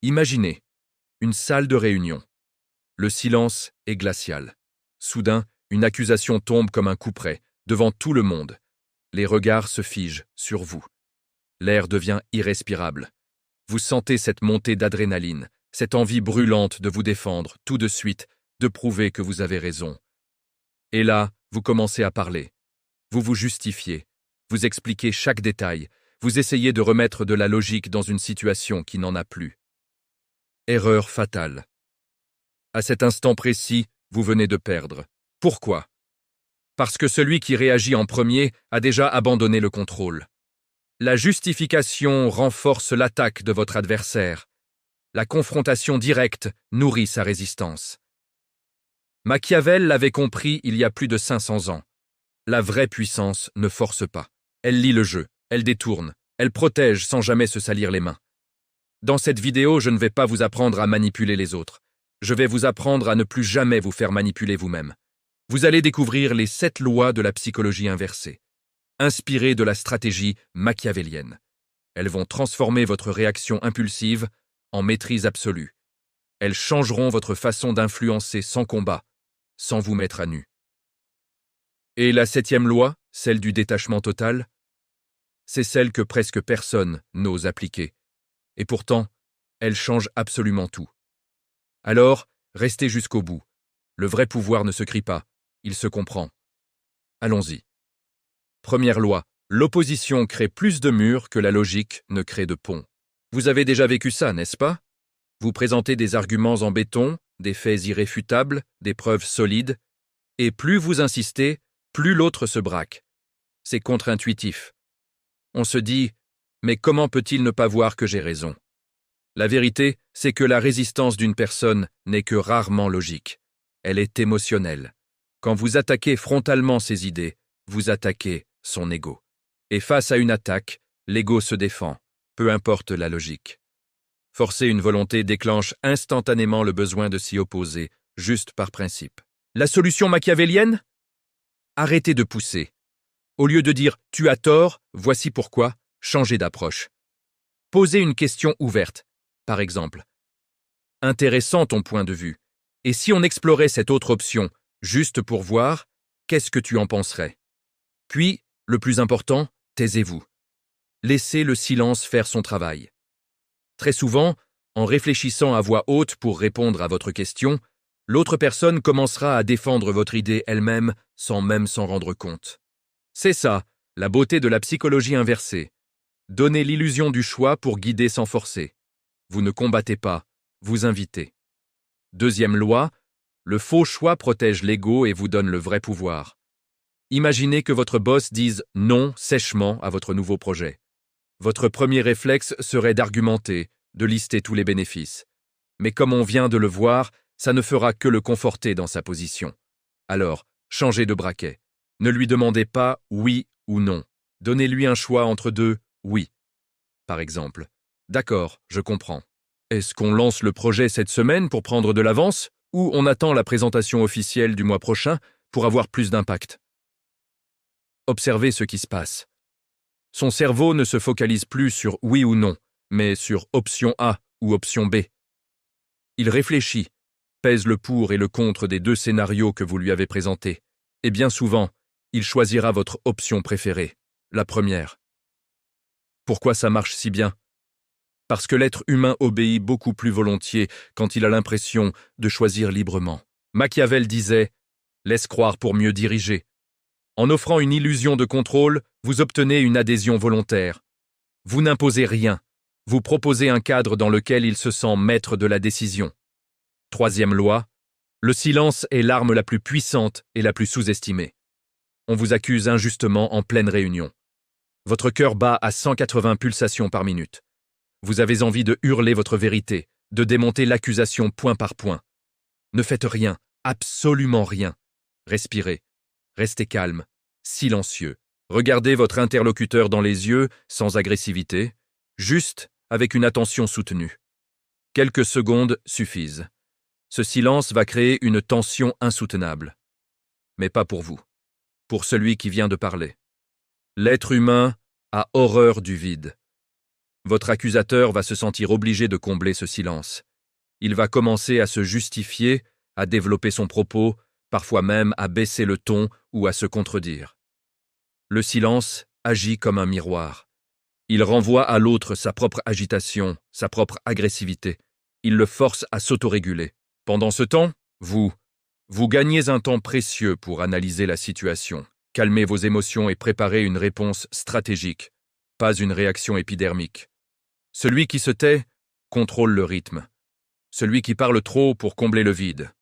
Imaginez une salle de réunion. Le silence est glacial. Soudain, une accusation tombe comme un couperet, devant tout le monde. Les regards se figent sur vous. L'air devient irrespirable. Vous sentez cette montée d'adrénaline, cette envie brûlante de vous défendre, tout de suite, de prouver que vous avez raison. Et là, vous commencez à parler. Vous vous justifiez. Vous expliquez chaque détail. Vous essayez de remettre de la logique dans une situation qui n'en a plus. Erreur fatale. À cet instant précis, vous venez de perdre. Pourquoi? Parce que celui qui réagit en premier a déjà abandonné le contrôle. La justification renforce l'attaque de votre adversaire. La confrontation directe nourrit sa résistance. Machiavel l'avait compris il y a plus de 500 ans. La vraie puissance ne force pas. Elle lit le jeu, elle détourne, elle protège sans jamais se salir les mains. Dans cette vidéo, je ne vais pas vous apprendre à manipuler les autres. Je vais vous apprendre à ne plus jamais vous faire manipuler vous-même. Vous allez découvrir les 7 lois de la psychologie inversée, inspirées de la stratégie machiavélienne. Elles vont transformer votre réaction impulsive en maîtrise absolue. Elles changeront votre façon d'influencer sans combat, sans vous mettre à nu. Et la 7e loi, celle du détachement total, c'est celle que presque personne n'ose appliquer. Et pourtant, elle change absolument tout. Alors, restez jusqu'au bout. Le vrai pouvoir ne se crie pas, il se comprend. Allons-y. Première loi, l'opposition crée plus de murs que la logique ne crée de ponts. Vous avez déjà vécu ça, n'est-ce pas? Vous présentez des arguments en béton, des faits irréfutables, des preuves solides, et plus vous insistez, plus l'autre se braque. C'est contre-intuitif. On se dit, mais comment peut-il ne pas voir que j'ai raison? La vérité, c'est que la résistance d'une personne n'est que rarement logique. Elle est émotionnelle. Quand vous attaquez frontalement ses idées, vous attaquez son ego. Et face à une attaque, l'ego se défend, peu importe la logique. Forcer une volonté déclenche instantanément le besoin de s'y opposer, juste par principe. La solution machiavélienne? Arrêtez de pousser. Au lieu de dire « tu as tort, voici pourquoi », changez d'approche. Posez une question ouverte, par exemple. Intéressant ton point de vue. Et si on explorait cette autre option, juste pour voir, qu'est-ce que tu en penserais? Puis, le plus important, taisez-vous. Laissez le silence faire son travail. Très souvent, en réfléchissant à voix haute pour répondre à votre question, l'autre personne commencera à défendre votre idée elle-même sans même s'en rendre compte. C'est ça, la beauté de la psychologie inversée. Donnez l'illusion du choix pour guider sans forcer. Vous ne combattez pas, vous invitez. Deuxième loi, le faux choix protège l'ego et vous donne le vrai pouvoir. Imaginez que votre boss dise non sèchement à votre nouveau projet. Votre premier réflexe serait d'argumenter, de lister tous les bénéfices. Mais comme on vient de le voir, ça ne fera que le conforter dans sa position. Alors, changez de braquet. Ne lui demandez pas oui ou non. Donnez-lui un choix entre deux oui. Par exemple, d'accord, je comprends. Est-ce qu'on lance le projet cette semaine pour prendre de l'avance ou on attend la présentation officielle du mois prochain pour avoir plus d'impact? Observez ce qui se passe. Son cerveau ne se focalise plus sur oui ou non, mais sur option A ou option B. Il réfléchit, pèse le pour et le contre des 2 scénarios que vous lui avez présentés, et bien souvent, il choisira votre option préférée, la première. Pourquoi ça marche si bien? Parce que l'être humain obéit beaucoup plus volontiers quand il a l'impression de choisir librement. Machiavel disait « Laisse croire pour mieux diriger ». En offrant une illusion de contrôle, vous obtenez une adhésion volontaire. Vous n'imposez rien, vous proposez un cadre dans lequel il se sent maître de la décision. Troisième loi, le silence est l'arme la plus puissante et la plus sous-estimée. On vous accuse injustement en pleine réunion. Votre cœur bat à 180 pulsations par minute. Vous avez envie de hurler votre vérité, de démonter l'accusation point par point. Ne faites rien, absolument rien. Respirez, restez calme, silencieux. Regardez votre interlocuteur dans les yeux, sans agressivité, juste avec une attention soutenue. Quelques secondes suffisent. Ce silence va créer une tension insoutenable. Mais pas pour vous, pour celui qui vient de parler. L'être humain a horreur du vide. Votre accusateur va se sentir obligé de combler ce silence. Il va commencer à se justifier, à développer son propos, parfois même à baisser le ton ou à se contredire. Le silence agit comme un miroir. Il renvoie à l'autre sa propre agitation, sa propre agressivité. Il le force à s'autoréguler. Pendant ce temps, vous gagnez un temps précieux pour analyser la situation, calmer vos émotions et préparer une réponse stratégique, pas une réaction épidermique. Celui qui se tait contrôle le rythme. Celui qui parle trop pour combler le vide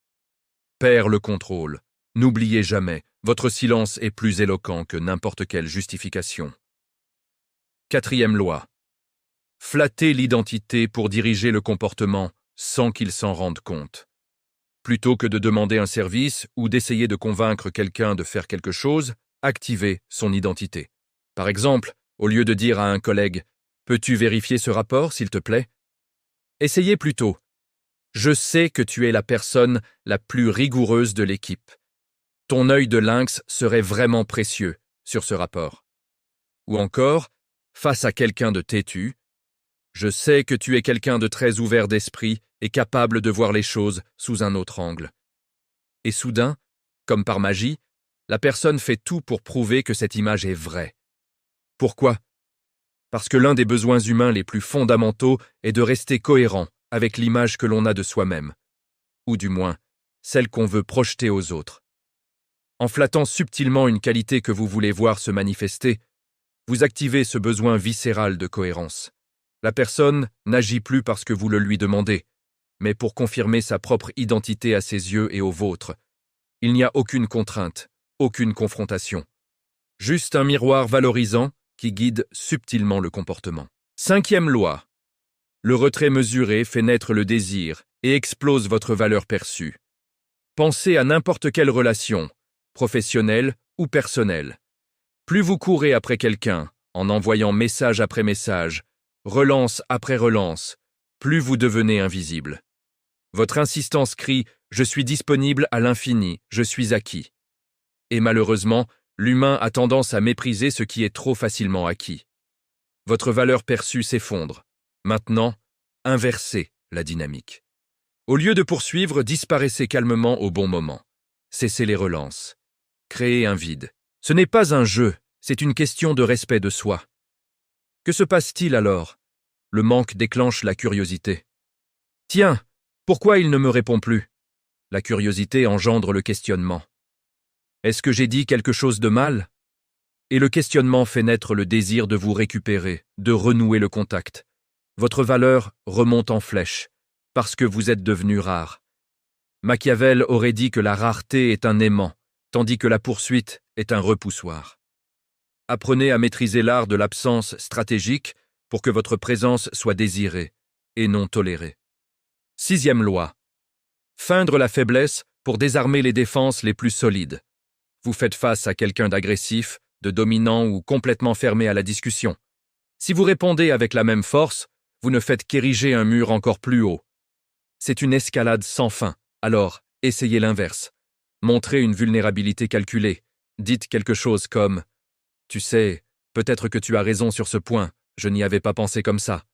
perd le contrôle. N'oubliez jamais, votre silence est plus éloquent que n'importe quelle justification. 4e loi. Flatter l'identité pour diriger le comportement sans qu'il s'en rende compte. Plutôt que de demander un service ou d'essayer de convaincre quelqu'un de faire quelque chose, activez son identité. Par exemple, au lieu de dire à un collègue « Peux-tu vérifier ce rapport, s'il te plaît ?» Essayez plutôt « Je sais que tu es la personne la plus rigoureuse de l'équipe. Ton œil de lynx serait vraiment précieux sur ce rapport. » Ou encore, face à quelqu'un de têtu, « Je sais que tu es quelqu'un de très ouvert d'esprit et capable de voir les choses sous un autre angle. » Et soudain, comme par magie, la personne fait tout pour prouver que cette image est vraie. Pourquoi ? Parce que l'un des besoins humains les plus fondamentaux est de rester cohérent avec l'image que l'on a de soi-même, ou du moins, celle qu'on veut projeter aux autres. En flattant subtilement une qualité que vous voulez voir se manifester, vous activez ce besoin viscéral de cohérence. La personne n'agit plus parce que vous le lui demandez, mais pour confirmer sa propre identité à ses yeux et aux vôtres. Il n'y a aucune contrainte, aucune confrontation. Juste un miroir valorisant qui guide subtilement le comportement. 5e loi. Le retrait mesuré fait naître le désir et explose votre valeur perçue. Pensez à n'importe quelle relation, professionnelle ou personnelle. Plus vous courez après quelqu'un, en envoyant message après message, relance après relance, plus vous devenez invisible. Votre insistance crie « Je suis disponible à l'infini, je suis acquis ». Et malheureusement, l'humain a tendance à mépriser ce qui est trop facilement acquis. Votre valeur perçue s'effondre. Maintenant, inversez la dynamique. Au lieu de poursuivre, disparaissez calmement au bon moment. Cessez les relances. Créez un vide. Ce n'est pas un jeu, c'est une question de respect de soi. Que se passe-t-il alors ? Le manque déclenche la curiosité. Tiens, pourquoi il ne me répond plus ? La curiosité engendre le questionnement. Est-ce que j'ai dit quelque chose de mal ? Et le questionnement fait naître le désir de vous récupérer, de renouer le contact. Votre valeur remonte en flèche, parce que vous êtes devenu rare. Machiavel aurait dit que la rareté est un aimant, tandis que la poursuite est un repoussoir. Apprenez à maîtriser l'art de l'absence stratégique pour que votre présence soit désirée et non tolérée. 6e loi. Feindre la faiblesse pour désarmer les défenses les plus solides. Vous faites face à quelqu'un d'agressif, de dominant ou complètement fermé à la discussion. Si vous répondez avec la même force, vous ne faites qu'ériger un mur encore plus haut. C'est une escalade sans fin, alors essayez l'inverse. Montrez une vulnérabilité calculée. Dites quelque chose comme « Tu sais, peut-être que tu as raison sur ce point, je n'y avais pas pensé comme ça. »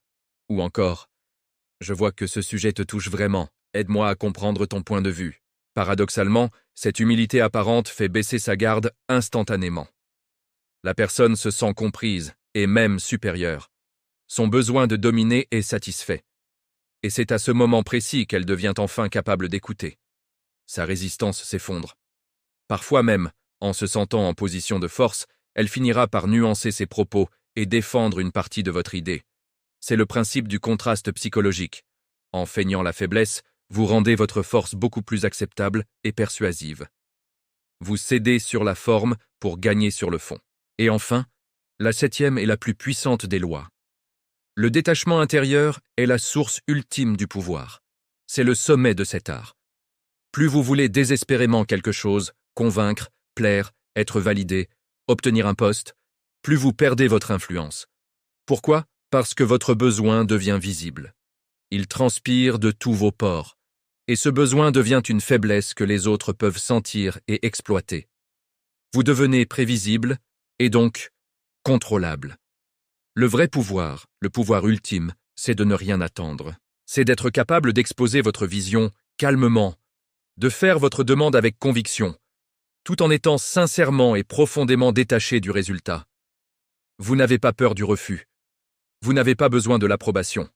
Ou encore « Je vois que ce sujet te touche vraiment, aide-moi à comprendre ton point de vue. » Paradoxalement, cette humilité apparente fait baisser sa garde instantanément. La personne se sent comprise et même supérieure. Son besoin de dominer est satisfait. Et c'est à ce moment précis qu'elle devient enfin capable d'écouter. Sa résistance s'effondre. Parfois même, en se sentant en position de force, elle finira par nuancer ses propos et défendre une partie de votre idée. C'est le principe du contraste psychologique. En feignant la faiblesse, vous rendez votre force beaucoup plus acceptable et persuasive. Vous cédez sur la forme pour gagner sur le fond. Et enfin, la 7e est la plus puissante des lois. Le détachement intérieur est la source ultime du pouvoir. C'est le sommet de cet art. Plus vous voulez désespérément quelque chose, convaincre, plaire, être validé, obtenir un poste, plus vous perdez votre influence. Pourquoi ? Parce que votre besoin devient visible. Il transpire de tous vos pores. Et ce besoin devient une faiblesse que les autres peuvent sentir et exploiter. Vous devenez prévisible et donc contrôlable. Le vrai pouvoir, le pouvoir ultime, c'est de ne rien attendre. C'est d'être capable d'exposer votre vision calmement, de faire votre demande avec conviction, tout en étant sincèrement et profondément détaché du résultat. Vous n'avez pas peur du refus. Vous n'avez pas besoin de l'approbation.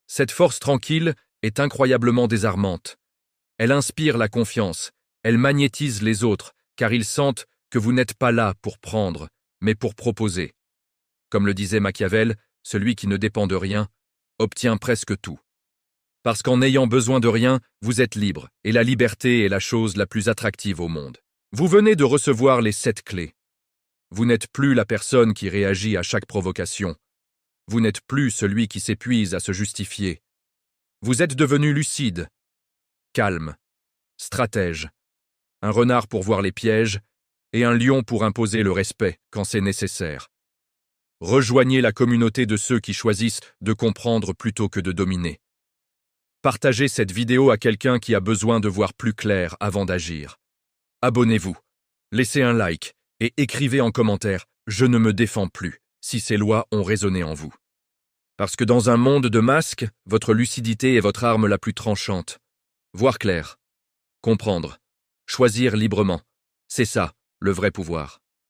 Cette force tranquille est incroyablement désarmante. Elle inspire la confiance, elle magnétise les autres, car ils sentent que vous n'êtes pas là pour prendre, mais pour proposer. Comme le disait Machiavel, celui qui ne dépend de rien obtient presque tout. Parce qu'en n'ayant besoin de rien, vous êtes libre, et la liberté est la chose la plus attractive au monde. Vous venez de recevoir les 7 clés. Vous n'êtes plus la personne qui réagit à chaque provocation. Vous n'êtes plus celui qui s'épuise à se justifier. Vous êtes devenu lucide, calme, stratège, un renard pour voir les pièges et un lion pour imposer le respect quand c'est nécessaire. Rejoignez la communauté de ceux qui choisissent de comprendre plutôt que de dominer. Partagez cette vidéo à quelqu'un qui a besoin de voir plus clair avant d'agir. Abonnez-vous, laissez un like et écrivez en commentaire « Je ne me défends plus » si ces lois ont résonné en vous. Parce que dans un monde de masques, votre lucidité est votre arme la plus tranchante. Voir clair, comprendre, choisir librement, c'est ça, le vrai pouvoir.